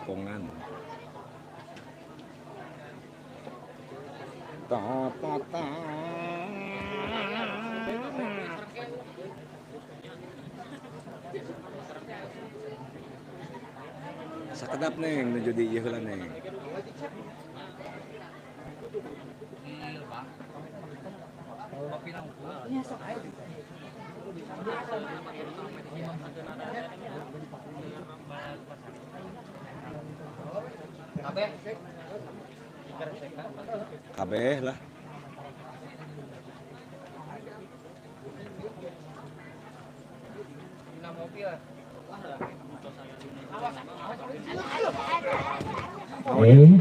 jaipongan. Ta ta ta. Sakedap neng nuju di ieu heula neng. Kabeh lah.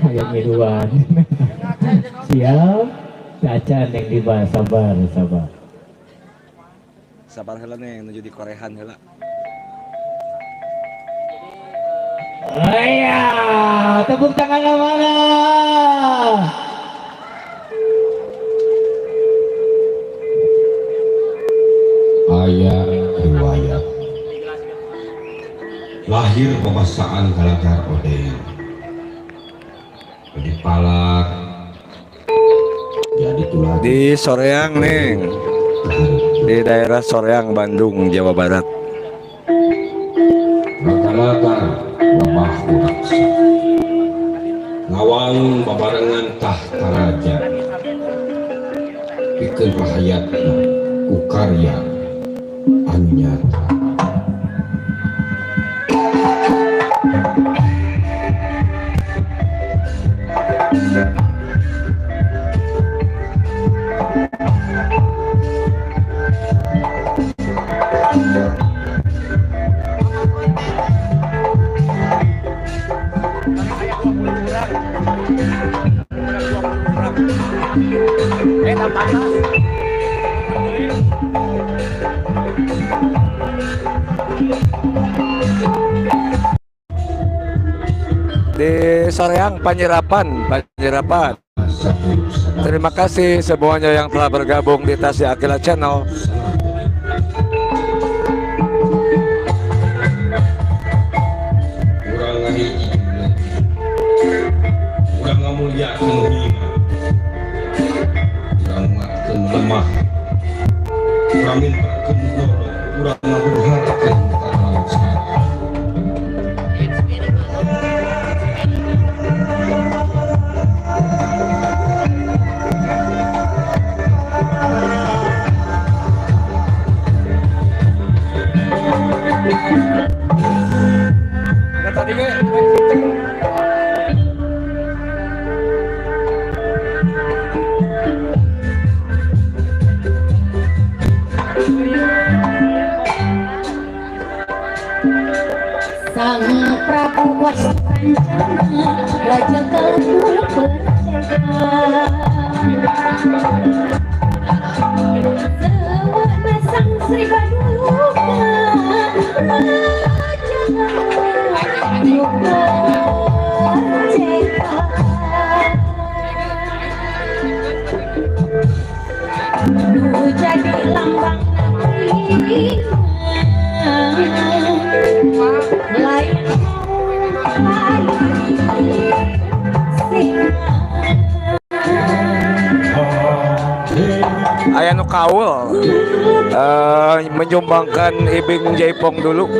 Hayang ngiruan. Siap. Caca neng di bawah, sabar. Sabar heula neng nuju di korehan heula. Aya, tepuk tangan mana? Aya riwayat lahir pemesaan Galagar Odeng di Palak jadi tulang Di Soreang neng, di daerah Soreang, Bandung, Jawa Barat. Galagar wabah uraksa ngawang babarengan tahta raja bikin rahayatna ukarya anu nyata. Di Soreang Panjerapan. Terima kasih semuanya yang telah bergabung di Tasya Akila Channel. Kurang ngahiji kurang ngamuliakeun hina kurang nguatkeun lemah kurang mintakeun doa kurang ngaburhakeun kana sekarang. Sang Prabu Wastukancana Raja Galuh Sewana Sang Sri Baduga Raja Galuh jadi lambang negeri Aya nu kaul menyumbangkan Ibing Jaipong dulu.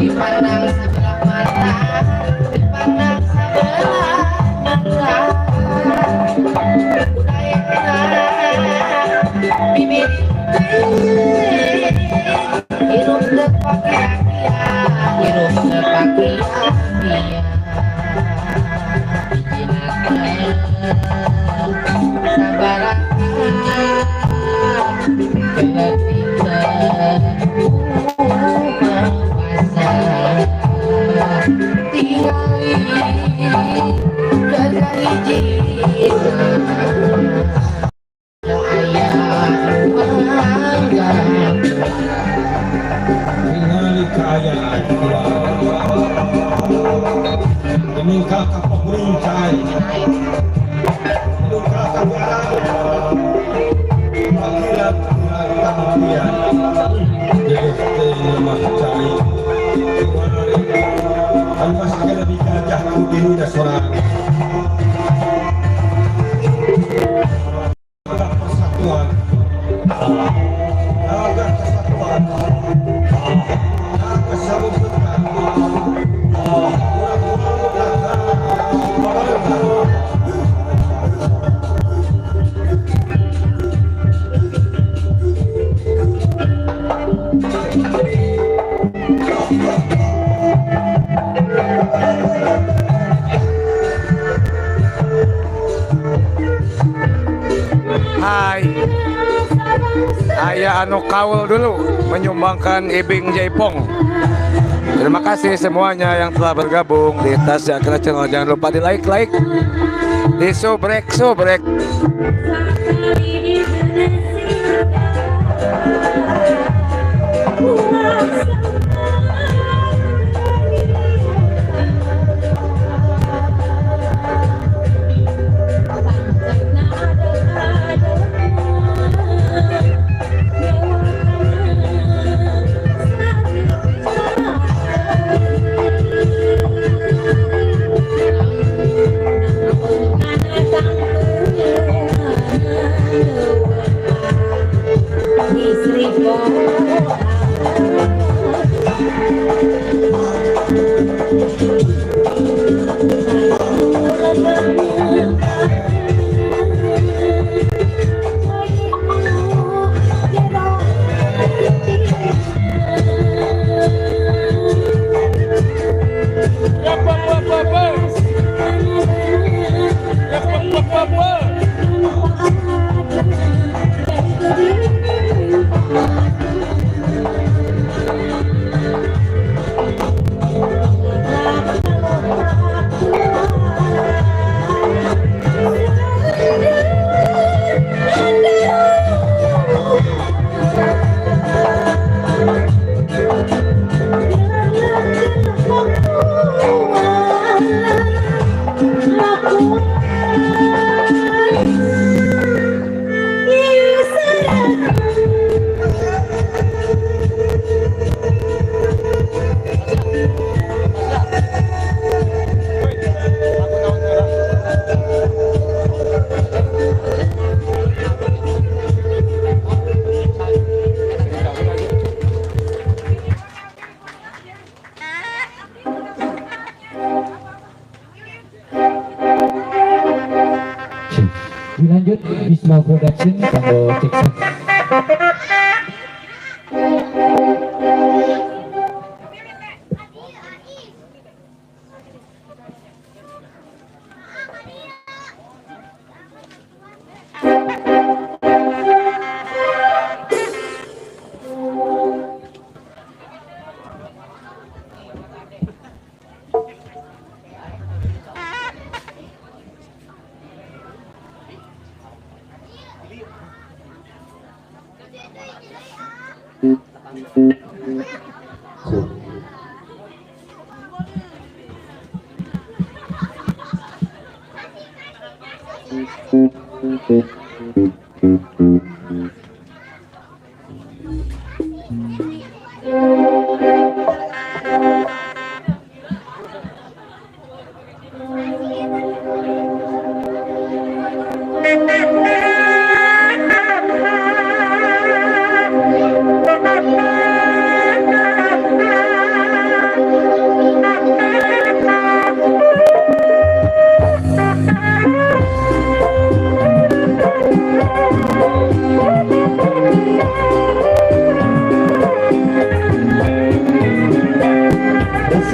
dipandang sebelah mata, dipandang sebelah mata. Budaya bibit hirup sepaki dia, hirup sepaki dia. Sabaran ketika puasa tinggali jaga izin ayah mangga Ningali keayaan ini kakak pemerincai persatuan, jaga kesatuan, jaga kesabutan. Hai, Ayah anu kaul dulu menyumbangkan Ibing Jaipong. Terima kasih semuanya yang telah bergabung di Tasya Kena Channel. Jangan lupa di like, di subrek. Dilanjut Bisma Production kanggo cek.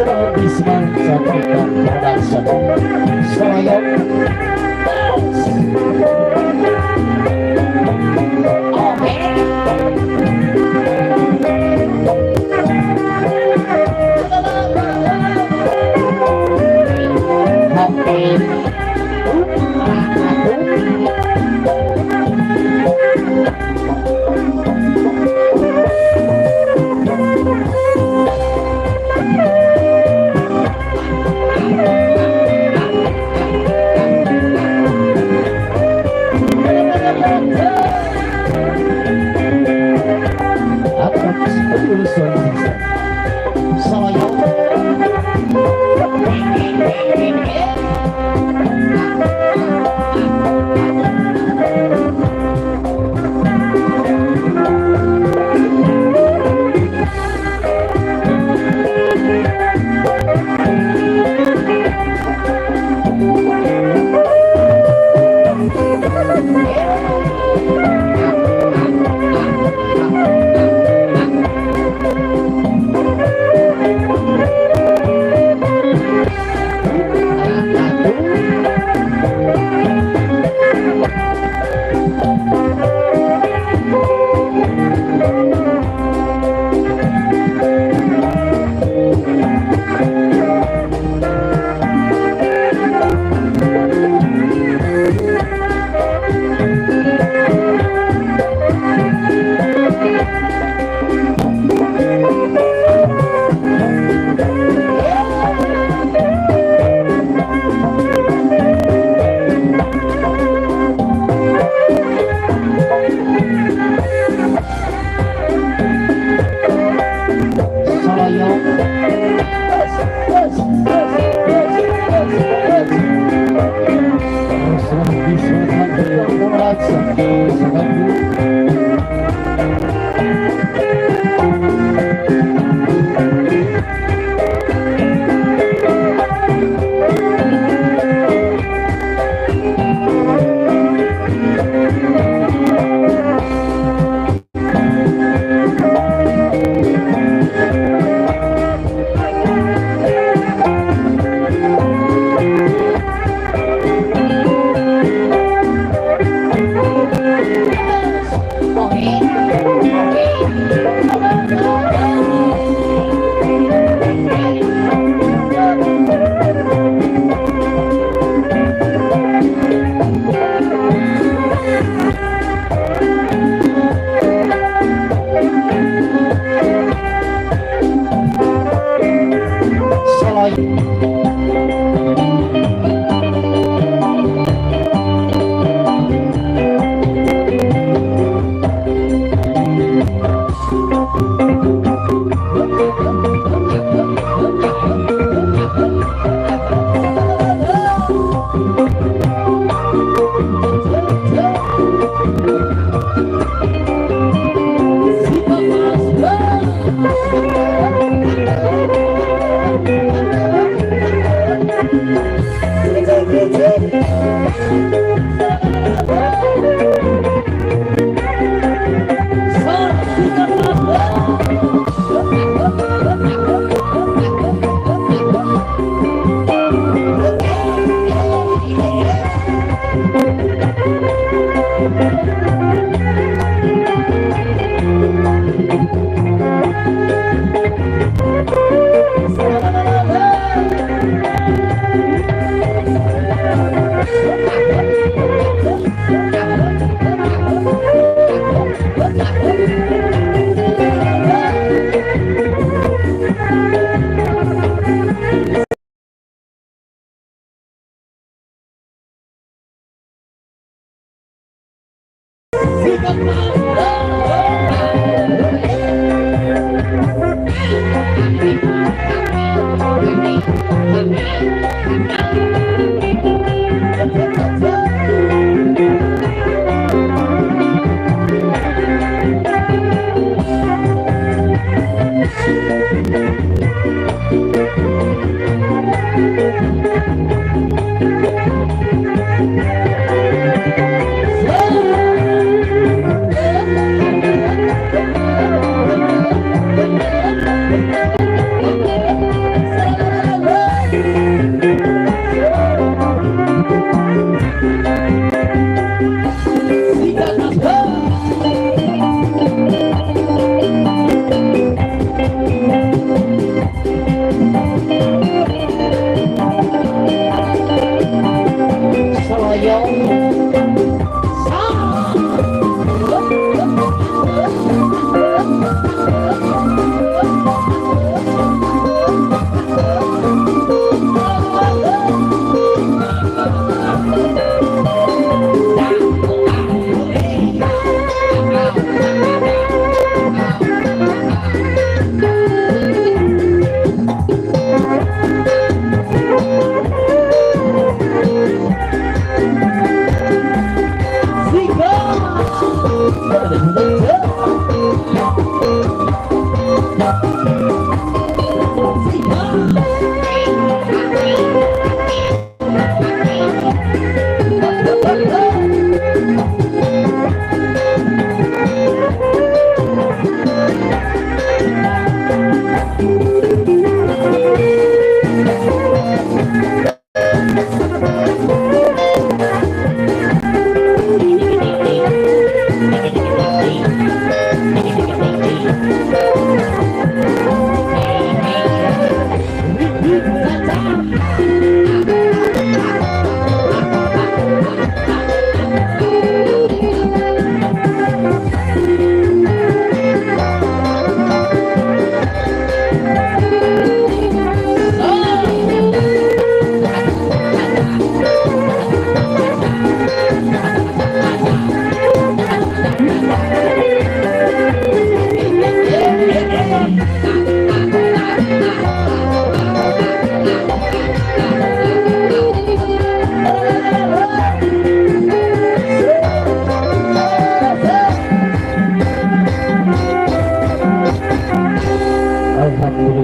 Serang Bisma Sampaikan Production Seroyok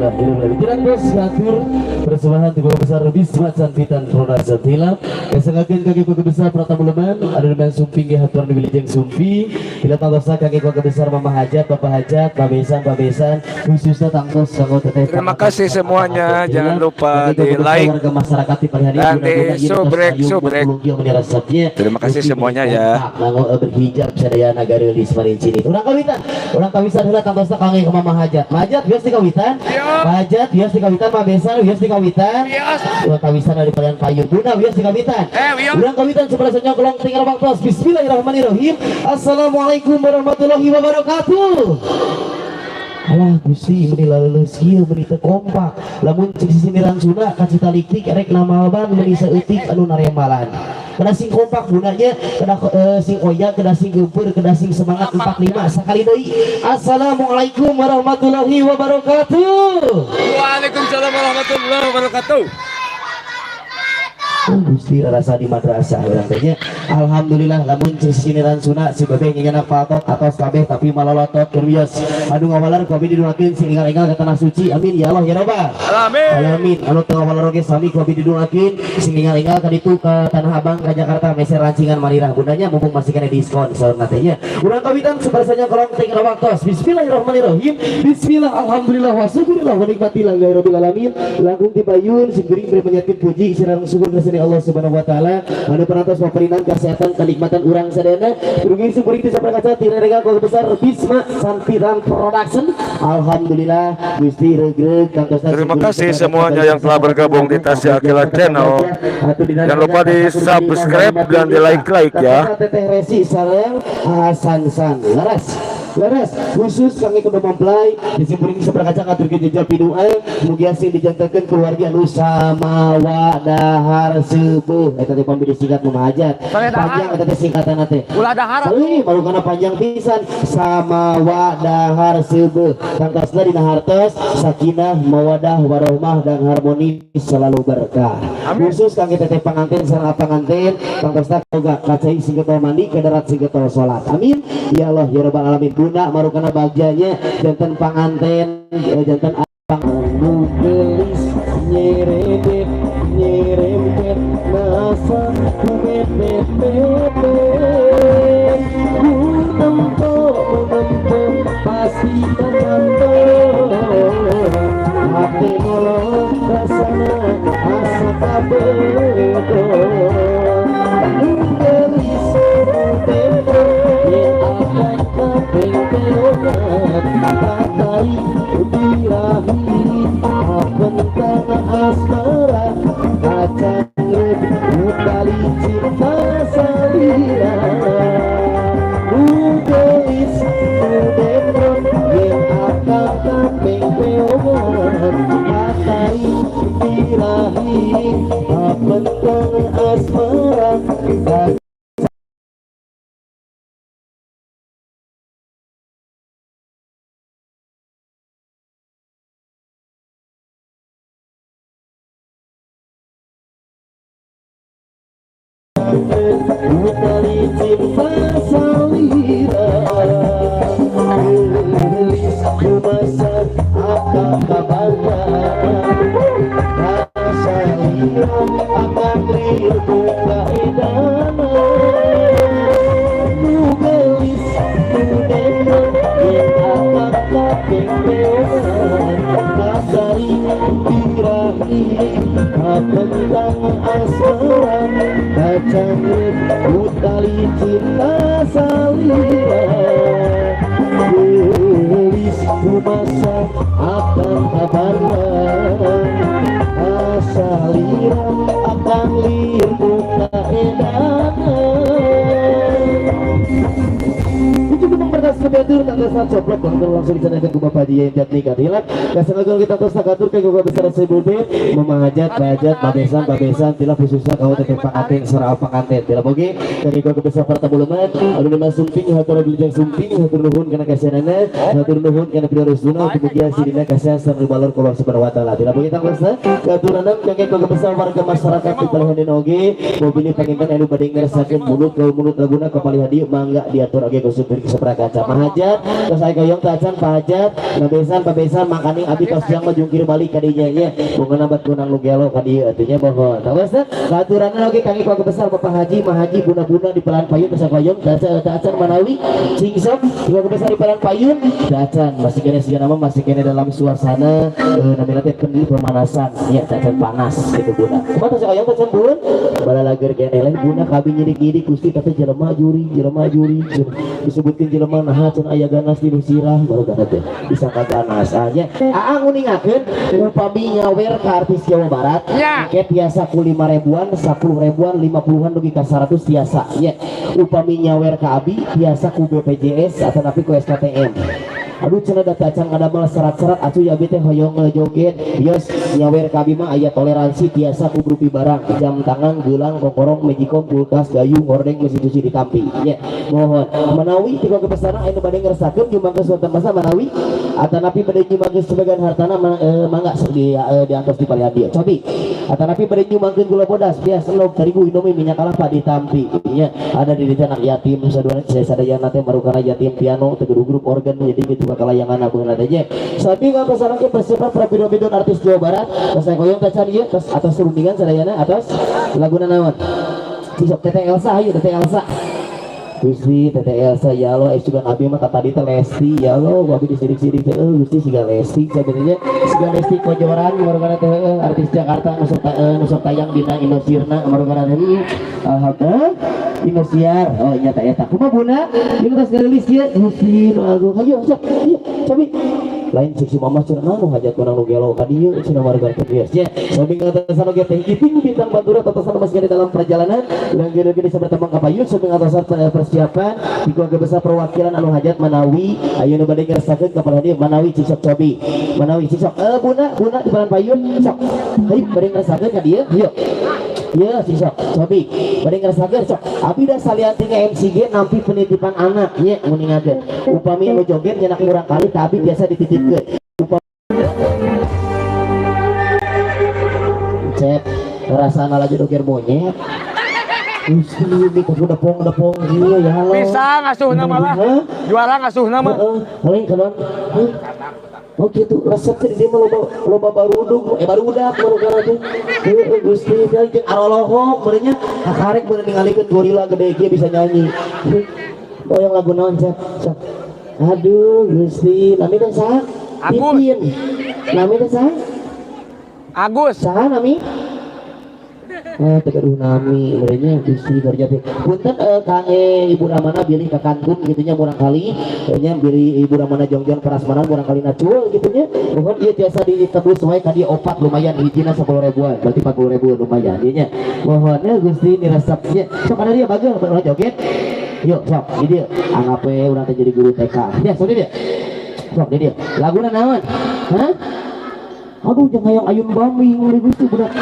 Alhamdulillah. Tidak bos ngatur persembahan Guru Besar Bisma Cantitan Production Tila. Kesengakan kaki Guru Besar Pratamu Leman ada dengan sumping di haturan di Wilujeng Sumpi. Bila tanggosa kaki Guru Besar Mama Hajat, Bapak Hajat, babesan khususnya tangkos kanggo teteh. Terima kasih semuanya. Jangan lupa di like warga masyarakat di hari dan di subrek. Terima kasih semuanya ya. Lalu berhijab sadaya nagari di Semarin Orang kawitan heula tangkosna kangge ke Mama Hajat. Hajat bios di kawitan. Hajat bios di kawitan, babesan bios di kawitan. Urang kawitan dari palian payung Buna bios di kawitan. Urang kawitan sebelah senyok kolong tinggal waktos. Bismillahirrahmanirrahim. Assalamualaikum warahmatullahi wabarakatuh. Alah Gusti meni laleus kieu meni teu kompak lamun cek sisiniran Sunda kacita liklik erek namalban meni saeutik anu naremalan kada sing kompak gunanya kada sing oyak kada sing geumpeur kada sing semangat 45 sakali deui. Assalamualaikum warahmatullahi wabarakatuh. Waalaikumsalam warahmatullahi wabarakatuh. Gusti rasa di madrasah urang teh nya. Alhamdulillah lamun sisiniran Sunda si bebe nyana patot atos kabeh tapi malolotot keurios. Anu ngawalar kopi didulakeun sing ingal-ingal ka tanah suci. Amin ya Allah ya Rabbal alamin. Anu teu ngawalar oge sami kopi didulakeun sing ingal-ingal ka ditu ka Tanah Abang ka Jakarta meser rancingan Manirah bundanya mumpung masih kena diskon saurna teh nya. Urang kawitan sabarsanya kolong teh waktos. Bismillahirrahmanirrahim. Bismillah alhamdulillah wa syukurillah wa nikmatillah rabbil alamin. Langkung ti bayun sing geuring beri menyiapkeun puji sareng syukur ka Allah Subhanahu wa taala anu parantos paperinan kesehatan kenikmatan urang sadayana rugi syukur itu sabar kaca tirerega Guru Besar Bisma Cantitan Production. Alhamdulillah Gusti regreg kanggo Terima kasih semuanya yang telah bergabung di Tasya Akila Channel. Jangan lupa di subscribe dan di like ya. Teteh Resi sareng Hasan San Leres khusus kami kudu mempelai disimpulin sabar kaca ngaturkeun jejak pidoa mugi sing dijantankeun keluarga nu samawa dahar sepuh eta teh pambidi singkat Mama Hajat panjang eta teh singkatan teh ulah dahar baru kana panjang pisan samawa dahar sepuh kangkasna dina hartos sakinah mawadah warahmah dan harmoni selalu berkah. Khusus kangge teteh panganten sareng panganten kangkasna boga kacai sing ketol mandi kadarat sing ketol salat. Amin ya Allah ya rabbal alamin. Bunda marukana bagjanya jantan panganten jantan abang nu geulis nyerempet nasa kumet kunempo pasti kanto hati ngolong rasana asa kabeh nu geulis tempo yen akan Katai birahi Apentang asmara Kacangret Utali cinta salira Ugeis Udemron Yang akan kapeng peongan Katai birahi Apentang asmara Utali cinta salira Gelis kumasan akan kabanda Rasa hiram akan lir buka edana Nu gelis kudeman yang akan kapeng peongan Kasari birahi apentang asmara Kacangret utali cinta salira Gelis kumasa akan kabarna Asaliran akan lir buka edana Sebetul tak kesal coplok langsung dicanangkan ke Bapak Dia Jatni Kadilat kasanggagal kita terus nakatur ke Guru Besar Sebudi Mama Hajat babesan tila khususnya kau tetep panganten surah panganten tila boge dari Guru Besar Pratamu Leman anu nama sumping hatur wilujeng sumping hatur nuhun kana kasihanana hatur nuhun kana pidorosuna kemudian sidina kasihan sareng balor kula subhanahu wa taala tila boge tangsa katuranam kangge Guru Besar warga masyarakat di Palihan oge mobil panginten anu bade ngerasakeun mulut ke mulut laguna ka Palihan mangga diatur oge ku supir saprakaca Mahajat terus saya goyong tacan pajat pabesan makaning abi tos jang majungkir balik kadinya nya bunga nabat kunang nu gelo kadi artinya bahwa tawas katuranna oge kang keluarga besar Bapak Haji Mahaji buna-buna di Pelan Payun terus goyong tacan Manawi cingsok keluarga besar di Pelan Payun tacan masih kene siga nama masih kene dalam suasana namanya teh kendi pemanasan ya tacan panas gitu buna kumaha tos goyong tacan bun bala lager kene lain buna kabi nyidik-nyidik Gusti kata jelema juri disebutkeun jelema naha can aya ganas di sirah baru kana teh bisa ganas aja aang uningakeun upami nyawer ka artis Jawa Barat tiket biasa ku 5 ribuan 10 ribuan 50-an dugi ka 100 tiasa ya upami nyawer ka abi biasa ku BPJS atau napi ku SKTM aduh cenah data can ngadamel syarat-syarat atuh ya abi teh hoyong joget bios nyawer ka abi mah aya toleransi tiasa ku berupi barang jam tangan gelang kokorong mejikom kulkas gayung hordeng mesin-mesin ditampi ya mohon menawi tiga kebesaran anu bade ngerasakeun jumangkeun suatu masa menawi atanapi bade nyumangkeun sebagian hartana mangga diantos di palihan dia cobi atanapi bade nyumangkeun gula bodas biasa log terigu indomie minyak kelapa ditampi ya ada di anak yatim saduana sadayana teh marukana yatim piano teu grup organ jadi gitu kalayangan abang adanya sapi nggak kesana ke persiapan prabido-bidon artis Jawa Barat saya koyong tacan ieu atas rundingan sadayana atas laguna naon kisok Tete Elsa ayo Tete Elsa Gusti Tete Elsa ya Allah juga abi mah tadi teh Lesti ya Allah abi disidik-sidik teh Gusti siga Lesti sebenarnya siga Lesti Kojoran marugana teh artis Jakarta nusok tayang dina Indosirna marugana teh alhamdulillah Indosiar oh iya tak eta kumaha buna ieu geus ngerilis ieu Gusti agung ayo sok ieu cobi lain siksi mama cenah nu hajat menang nu gelo ka dieu cenah marugana teh bias nya sabi ngatasan oge teh iping bintang batura tatasan masih di dalam perjalanan urang gede bisa bertembang ka payun sabi ngatasan persiapan di keluarga besar perwakilan anu hajat Manawi ayeuna bade ngerasakeun ka dia Manawi Cisok cobi Manawi Cisok buna di Pelan Payun sok hayu bade ngerasakeun ka dieu yuk ya Cisok cobi bade ngerasakeun sok abi da salian tinggal MCG nampi penitipan anak nya nguningakeun upami anu joget nyenak murang kali tapi biasa dititipkeun cek rasana lagi dokter monyet Gusti depong iya ya Allah Bisa ngasuh nama lah juara ngasuh nama paling kadon oh gitu resep teh di mah loba barudak baru kana teh Gusti jeung arolohok beurnya kakarek bener ningalikeun gorila gede ge bisa nyanyi boyong lagu naon cek aduh Gusti nami teh saha Agus nami teh saha Agus saha nami tegaduh nami merenya Gusti kerja teh punten kang ibu ramana bilih ka kantun gitunya murang kali nya bilih ibu ramana jongjong prasmanan murang kali nacul gitunya mohon ieu tiasa ditebus wae ka dieu opat lumayan hijina 10 ribuan berarti 40 ribu lumayan ieu nya mohon Gusti niresepnya sok ada dia bageul keur joget yuk sok di dieu anggap we urang teh jadi guru TK ya sok di dieu sok di dieu laguna naon hah aduh jeung hayang ayun bambing udah Gusti budak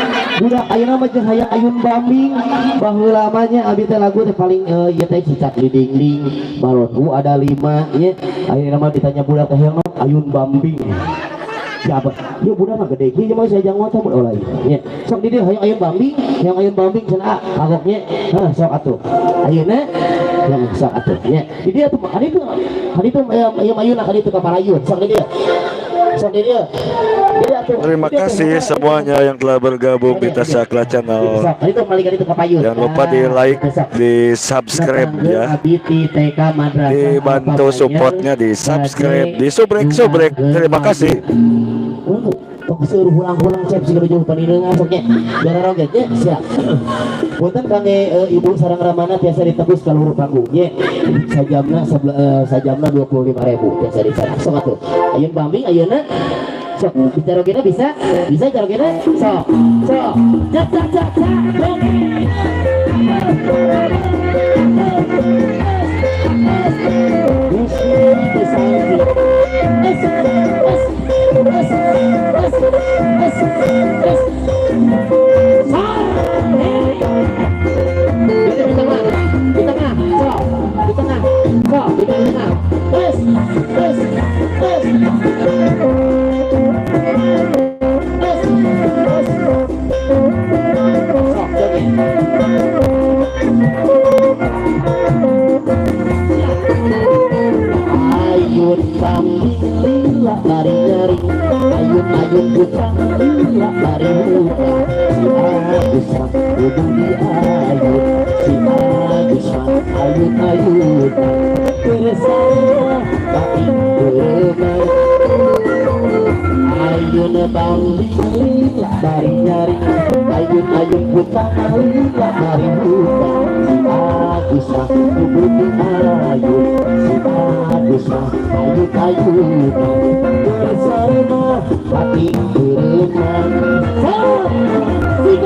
ayeuna mah jeung hayang ayun bambing baheula mah nya abi teh lagu teh paling ieu teh cicak dinding balonku ada 5 ieu ayeuna mah ditanya budak teh hayang ayun bambing siapa ieu budak mah gede ieu mah saya jangan ngoceh mun oleh nya sok di dieu hayang ayun bambing cenah kagoknya sok atuh ayeuna yang sok atuh nya di dieu tuh hari itu ayun kali itu ka parayun sok di dieu Terima kasih semuanya yang telah bergabung di Tasakla Channel. Jangan lupa di like, di subscribe ya. Dibantu supportnya di subscribe, di subrek. Terima kasih. Suruh pulang cep sih jauh panindeungan soknya biar rogetnya siap punten kangge ibu sareng ramana biasa ditebus ka luhur panggung ye sajamna 25.000 biasa di sana sok atuh ayun bambing ayeuna sok bisa rogena bisa rogena sok cak butang lila dari buka si Agus mah kudu diayun si Agus mah ayun-ayun bersama tapi bermain ayun bang lila dari nyari ayun-ayun butang lila dari buka si Agus mah kudu diayun si Agus mah ayun-ayun bersama hati bermain si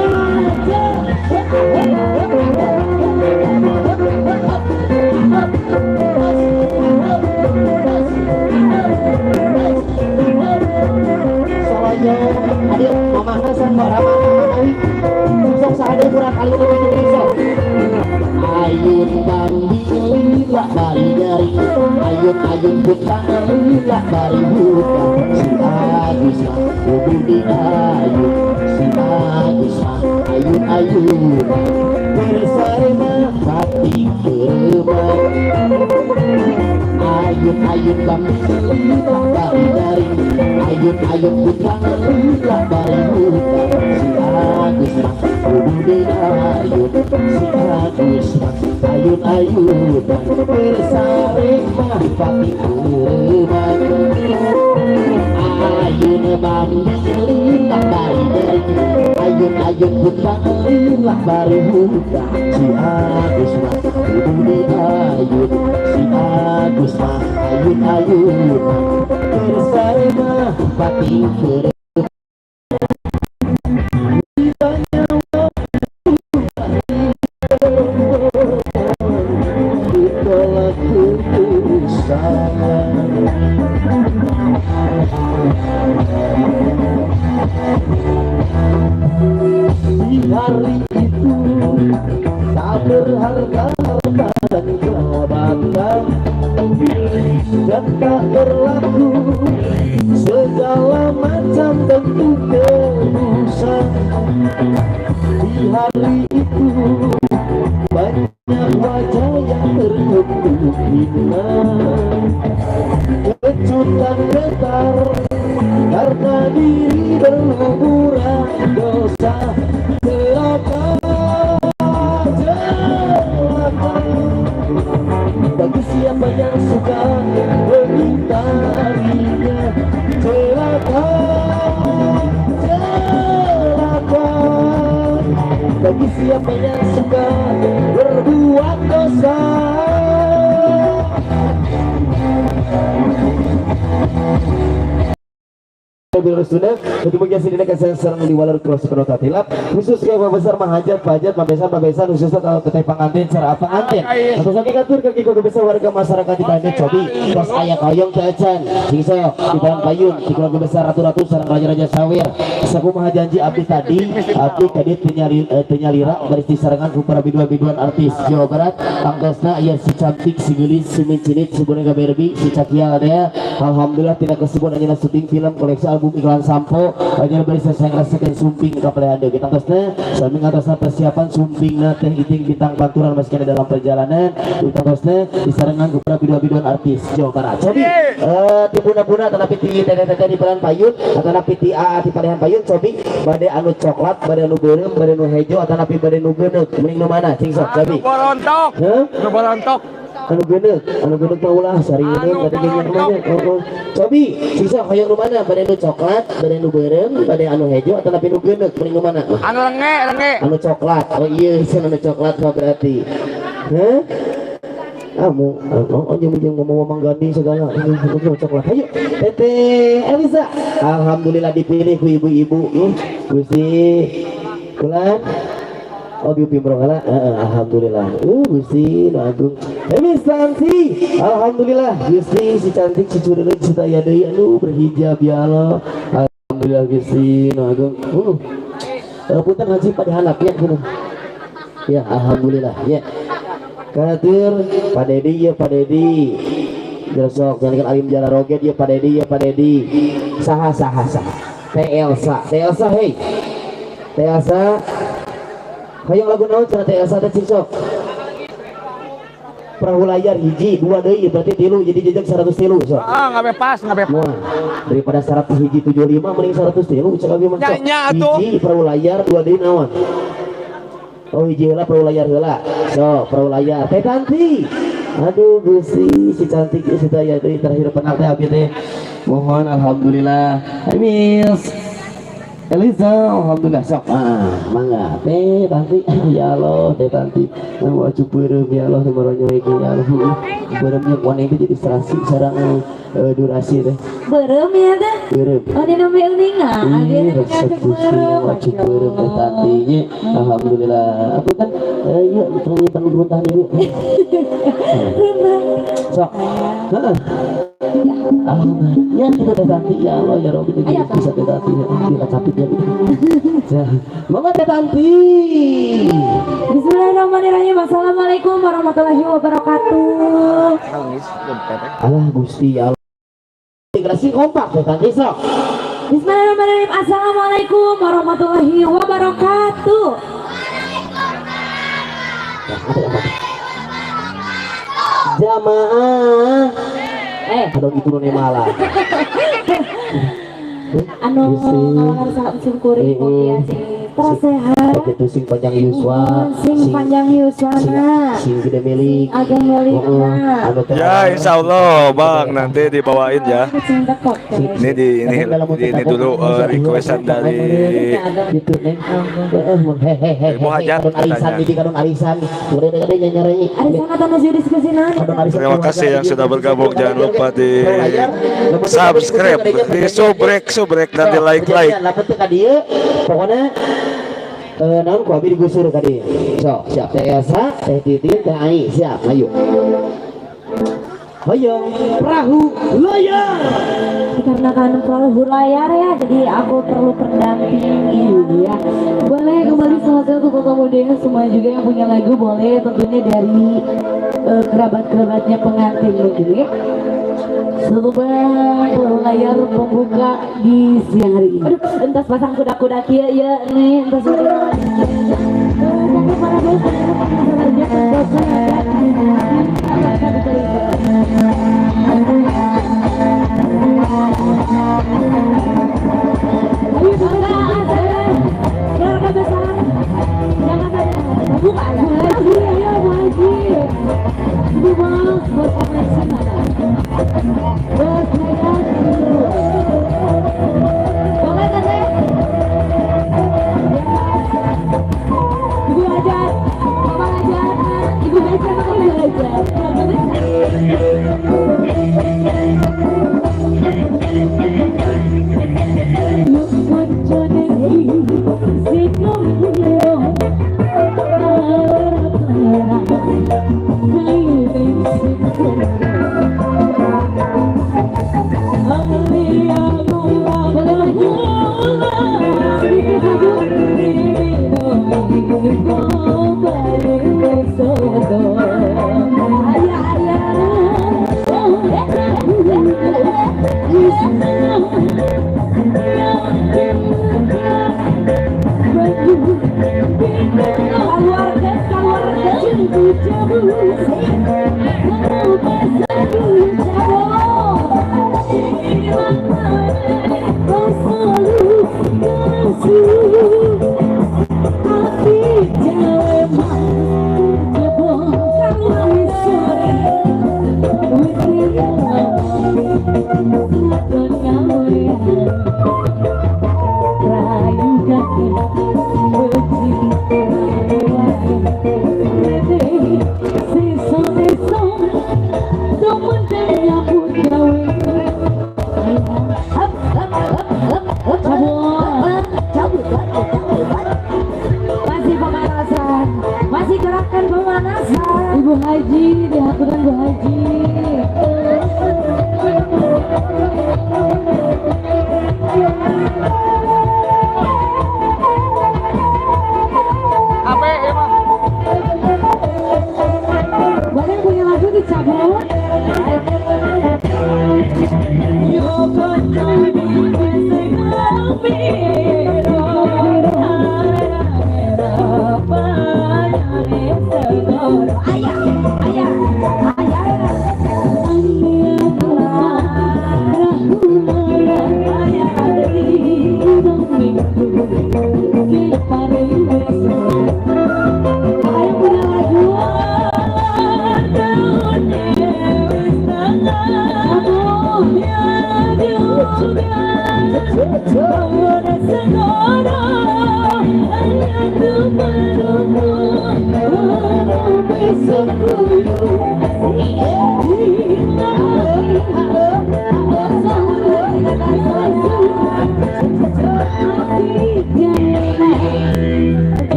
soalnya adik mama Hasan mbak Rama sok sadar kurang kali ini sok ayun bandi lila bari nyari ayun-ayun butang lila bari buka si Agus mah kudu diayun si Agus mah ayun-ayun bersama hati bermain ayun-ayun bandi lila bari nyari ayun-ayun butang lila bari buka si Agus mah kudu diayun si Agus mah ayun-ayun bersama pati bermain ayun bandi lila bari nyari ayun-ayun butang lila bari buka si Agus mah kudu diayun si Agus mah ayun-ayun bersama pati bermain di hari itu tak berharga harta dan jabatan dan tak berlaku segala macam bentuk tebusan di hari itu banyak wajah yang tertutup hina kejutan getar karena diri berluburan dosa celaka bagi siapa yang suka mengingkarinya celaka bagi siapa yang suka berbuat dosa Bila sudah, ketemu jasa dina kasih serang di walar kelas penota tilap khusus ke besar menghajat pajat pembesan khususnya kalau ketemu pengantin cara apa antin atau sakit katur kaki kau besar warga masyarakat di Bandung cobi pas ayah koyong teacan singso di Balang Payun di keluarga besar ratu-ratu sarang raja-raja sawir saku maha janji abdi tadi abdi kadit penyalira baris disarangan ku para biduan-biduan artis Jawa Barat tangkosna ia si cantik si gelis si mencinit si boneka Barbie si cakia ada alhamdulillah tidak kesebut hanya syuting film koleksi album iklan sampo hanya bisa saya rasakan sumping kapal ada kita atasnya sambil atasnya persiapan sumping teh iting bintang panturan masih ada dalam perjalanan kita atasnya disarangan kepada biduan-biduan artis Jawa Barat cobi di puna-puna tanah piti tete di Balang Payun tanah piti AA di Palihan Payun cobi badai anu coklat badai anu berem badai anu hijau tanah piti badai anu geneuk mending nu mana cing sok cobi Borontok. Borontok. anu geneuk maulah sari ini badai geneuk namanya cobi sisa hoyong nu mana badai anu coklat badai anu berem badai anu hijau atau tapi anu geneuk mending nu mana Anu renge. anu coklat oh iya anu coklat mah berarti heh kamu jangan ngomong manggani segala ini coklat ayo Tete Elisa alhamdulillah dipilih ku ibu-ibu Gusti kulan oh bibi brongala alhamdulillah Gusti nu agung Miss Tanti alhamdulillah Gusti si cantik si cureun si taya deui anu berhijab ya Allah alhamdulillah Gusti nu agung punten haji pada hanap ya ya alhamdulillah ya katur Pak Dedi ya Pak Dedi besok jangan alim jalan roget ya Pak Dedi ya Pak Dedi saha Teh Elsa hei Teh Elsa hayang lagu naon cenah Teh Elsa teh sok perahu layar hiji 2 deui berarti 3 jadi jejak 103 so. Nggak bepas, nggak bepas. Wah, daripada 100 hiji 75 mending 103 cek abi mah. Nya atuh. Hiji perahu layar 2 deui naon? Oh hiji heula perahu layar heula. So, perahu layar. Teh Tanti. Aduh Gusti si cantik si teh deui terakhir penal teh abi teh. Mohon alhamdulillah. Miss Eliza, alhamdulillah sok. Mangga teh Tanti. Ya Allah, teh Tanti. Mau cupureum ya Allah numaronya iki ya Allah. Beureunya kuan itu jadi serasi sareng durasi teh. Berem ya teh. Beureum. Oh di nomor uninga. Akhirnya ngajak berem. Wajib beureum teh Tanti nya. Alhamdulillah. Apa kan iya terus penuh beruntah ibu. Sok. Heeh. Alhamdulillah. Ya kita teh Tanti ya Allah ya Rabbi jadi bisa teh Tanti kita capit ya. Monggo teh Tanti. Bismillahirrahmanirrahim. Assalamualaikum warahmatullahi wabarakatuh. Allah Gusti ya Allah. Integrasi kompak teh Tanti sok. Bismillahirrahmanirrahim. Assalamualaikum warahmatullahi wabarakatuh. Jamaah. Aduh itu nih malah. Anu ngalangan saha syukuri mugia sing tersehat. Begitu sing panjang Yuswa, Sing panjang yuswana. sing gede milik. Agak milikna. Anu teh Ya insya Allah Bang nanti dibawain ya. Cinta kok. Ini dulu requestan dari gitu neng. Ibu Hajat Arisan katanya. di kadon arisan. Udah nyari. Ada sangat anu judis kesinian. Terima kasih yang sudah bergabung. Jangan lupa di subscribe, di subrek dan di like. Lapan teh ka dieu pokona naon ku abi digusur ka dieu. Sok, siap teh Elsa, teh Titin, teh Ai, siap, ayo. Hoyong perahu layar. Dikarenakan perahu layar ya, jadi aku perlu pendamping ya. Boleh kembali sahabat untuk kemudian semua juga yang punya lagu boleh tentunya dari kerabat-kerabatnya pengantin mungkin ya. Selubang perahu layar pembuka di siang hari ini. Aduh, entas pasang kuda-kuda kia ya nih, entas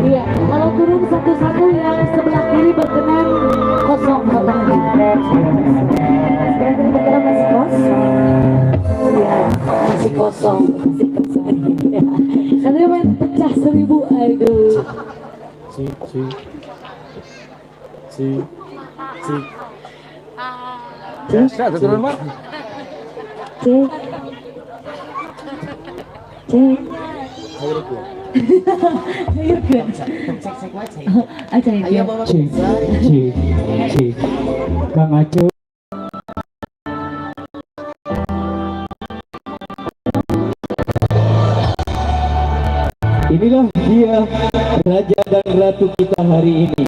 Iya, kalau turun satu-satu yang sebelah kiri berkenan kosong kotaknya. Sebelah kiri berkenan masih kosong. Iya, masih kosong, masih kosong. Katanya main pecah 1000, aduh. Biasa tuh turun mah. Cek. Cek. Aja ya. Kang Aco. Inilah dia raja dan ratu kita hari ini.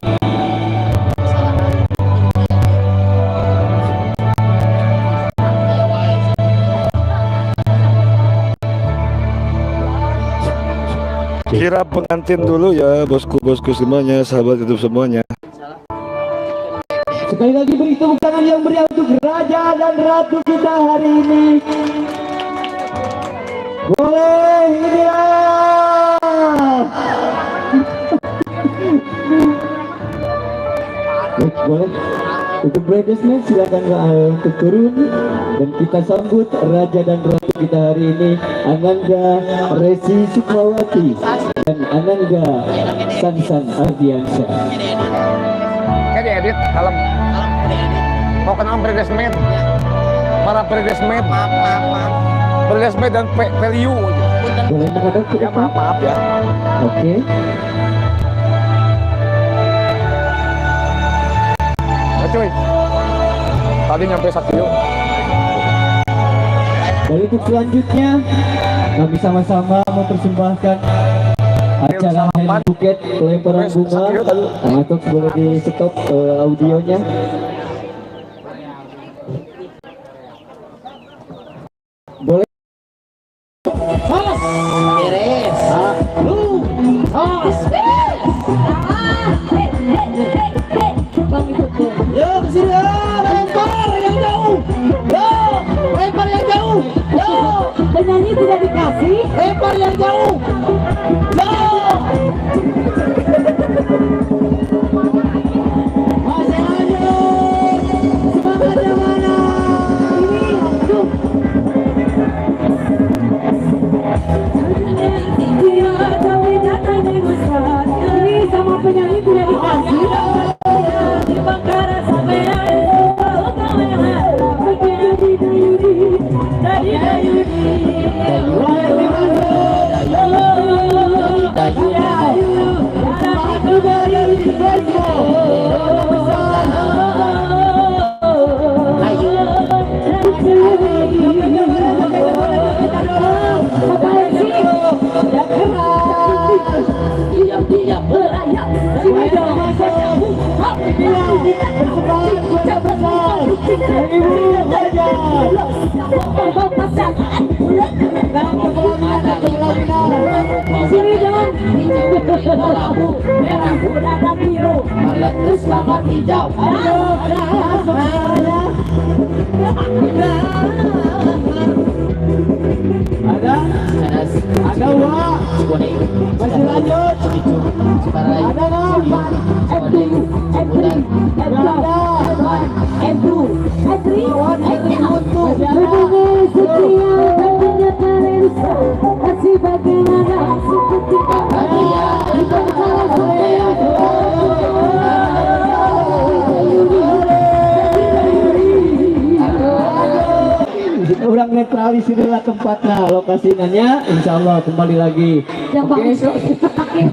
Kira pengantin dulu ya bosku-bosku semuanya, sahabat YouTube semuanya. Sekali lagi beri tepuk tangan yang meriah untuk raja dan ratu kita hari ini. Boleh ini ya. Boleh. Untuk bridesmaid silakan untuk turun dan kita sambut raja dan ratu kita hari ini, Ananda Resi Sukmawati dan Ananda Sansan Ardiansyah. Kayak diedit dalam. Mau kenal bridesmaid? Para bridesmaid. Bridesmaid dan value. Boleh menghadap ke Ya depan? maaf ya. Oke. Nah, cuy. Tadi nyampe Sakio. Dan untuk selanjutnya kami sama-sama mempersembahkan acara hand buket pelemparan bunga. Atau boleh di stop audionya. Boleh. Beres. Bang itu tuh. Yo kesini lempar yang jauh. Yo lempar yang jauh. Yo Penyanyi tidak dikasih. lempar yang jauh. Yo masih lanjut. Semangatnya mana? Ini tuh. Ini sama penyanyi tidak dikasih. Boleh dibantu. Sini dong. Merah muda dan biru. Meletus kamar hijau. Ada wah. Masih lanjut. Ada nggak? Masih bagaimana seperti Orang netralisirlah tempatnya, lokasinya, insya Allah kembali lagi. yang Oke, bagus. Pakai.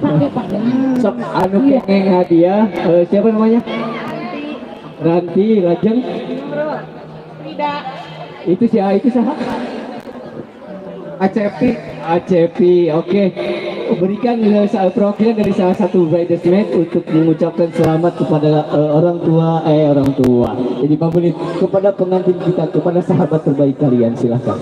sok anu kengeng hadiah. Siapa namanya? Ranti, Lajeng. Itu siapa? Itu siapa? ACP, oke. Berikan perwakilan dari salah satu bridesmaid untuk mengucapkan selamat kepada orang tua. Jadi Pak Belit, kepada pengantin kita, kepada sahabat terbaik kalian, silahkan.